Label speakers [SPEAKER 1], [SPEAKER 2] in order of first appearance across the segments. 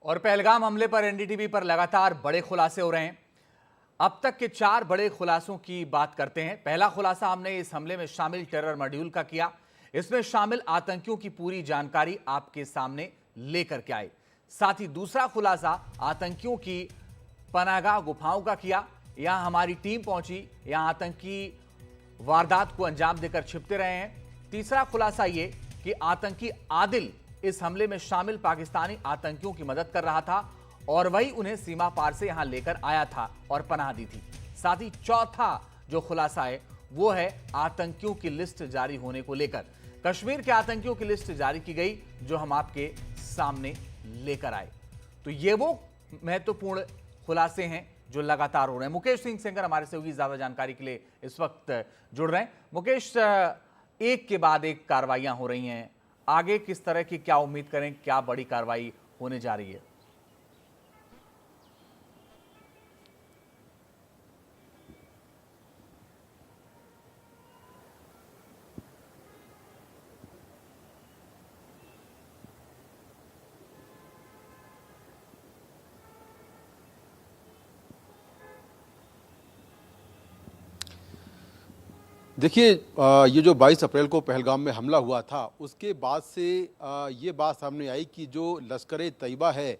[SPEAKER 1] और पहलगाम हमले पर एनडीटीवी पर लगातार बड़े खुलासे हो रहे हैं। अब तक के 4 बड़े खुलासों की बात करते हैं। पहला खुलासा हमने इस हमले में शामिल टेरर मॉड्यूल का किया। इसमें शामिल आतंकियों की पूरी जानकारी आपके सामने लेकर के आए। साथ ही दूसरा खुलासा आतंकियों की पनाहगाह गुफाओं का किया। यहां हमारी टीम पहुंची, यहां आतंकी वारदात को अंजाम देकर छिपते रहे हैं। तीसरा खुलासा यह कि आतंकी आदिल इस हमले में शामिल पाकिस्तानी आतंकियों की मदद कर रहा था और वही उन्हें सीमा पार से यहां लेकर आया था और पनाह दी थी। साथ ही चौथा जो खुलासा है वो है आतंकियों की लिस्ट जारी होने को लेकर। कश्मीर के आतंकियों की लिस्ट जारी की गई जो हम आपके सामने लेकर आए। तो ये वो महत्वपूर्ण खुलासे हैं जो लगातार हो रहे हैं। मुकेश सिंह सेंगर हमारे से होगी ज्यादा जानकारी के लिए इस वक्त जुड़ रहे हैं। मुकेश, एक के बाद एक कार्रवाइयां हो रही हैं, आगे किस तरह की क्या उम्मीद करें, क्या बड़ी कार्रवाई होने जा रही है?
[SPEAKER 2] देखिए, ये जो 22 अप्रैल को पहलगाम में हमला हुआ था उसके बाद से ये बात सामने आई कि जो लश्कर-ए-तैयबा है,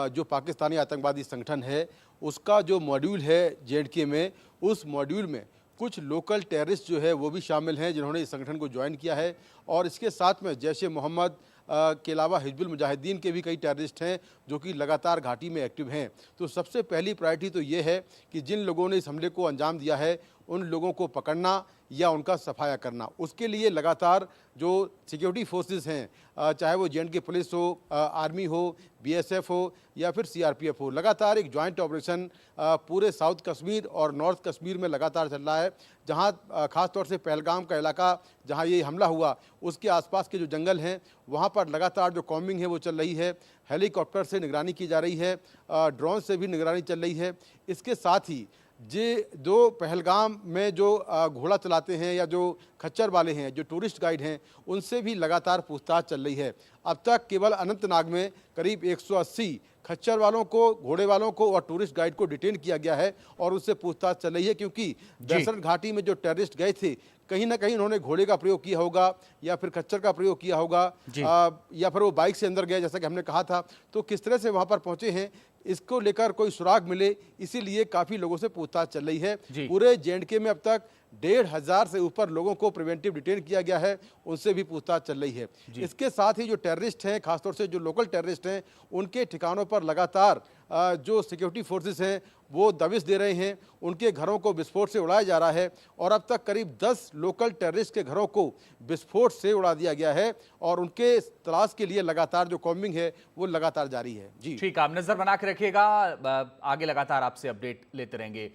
[SPEAKER 2] जो पाकिस्तानी आतंकवादी संगठन है, उसका जो मॉड्यूल है जेएंडके में, उस मॉड्यूल में कुछ लोकल टेररिस्ट जो है वो भी शामिल हैं जिन्होंने इस संगठन को ज्वाइन किया है। और इसके साथ में जैश-ए-मोहम्मद के अलावा हिजबुल मुजाहिदीन के भी कई टेररिस्ट हैं जो कि लगातार घाटी में एक्टिव हैं। तो सबसे पहली प्रायोरिटी तो ये है कि जिन लोगों ने इस हमले को अंजाम दिया है उन लोगों को पकड़ना या उनका सफाया करना। उसके लिए लगातार जो सिक्योरिटी फोर्सेस हैं, चाहे वो जेएंडके पुलिस हो, आर्मी हो, बीएसएफ हो या फिर सीआरपीएफ हो, लगातार एक जॉइंट ऑपरेशन पूरे साउथ कश्मीर और नॉर्थ कश्मीर में लगातार चल रहा है। जहां खास तौर से पहलगाम का इलाका जहां ये हमला हुआ उसके आसपास के जो जंगल हैं वहां पर लगातार जो कॉम्बिंग है वो चल रही है। हेलीकॉप्टर से निगरानी की जा रही है, ड्रोन से भी निगरानी चल रही है। इसके साथ ही जो पहलगाम में जो घोड़ा चलाते हैं या जो खच्चर वाले हैं, जो टूरिस्ट गाइड हैं, उनसे भी लगातार पूछताछ चल रही है। अब तक केवल अनंतनाग में करीब 180 खच्चर वालों को, घोड़े वालों को और टूरिस्ट गाइड को डिटेन किया गया है और उससे पूछताछ चल रही है, क्योंकि दहशत घाटी में जो टेररिस्ट गए थे कहीं ना कहीं उन्होंने घोड़े का प्रयोग किया होगा या फिर खच्चर का प्रयोग किया होगा, या फिर वो बाइक से अंदर गए जैसा कि हमने कहा था। तो किस तरह से वहां पर पहुंचे हैं इसको लेकर कोई सुराग मिले, इसीलिए काफी लोगों से पूछताछ चल रही है। पूरे जेएंडके में अब तक 1,500 से ऊपर लोगों को प्रिवेंटिव डिटेन किया गया है, उनसे भी पूछताछ चल रही है। इसके साथ ही जो टेररिस्ट हैं, खासतौर से जो लोकल टेररिस्ट हैं, उनके ठिकानों पर लगातार जो सिक्योरिटी फोर्सेस हैं वो दबिश दे रहे हैं। उनके घरों को विस्फोट से उड़ाया जा रहा है और अब तक करीब 10 लोकल टेररिस्ट के घरों को विस्फोट से उड़ा दिया गया है और उनके तलाश के लिए लगातार जो कॉम्बिंग है वो लगातार जारी है। जी
[SPEAKER 1] ठीक, आप नजर बना के रखिएगा, आगे लगातार आपसे अपडेट लेते रहेंगे।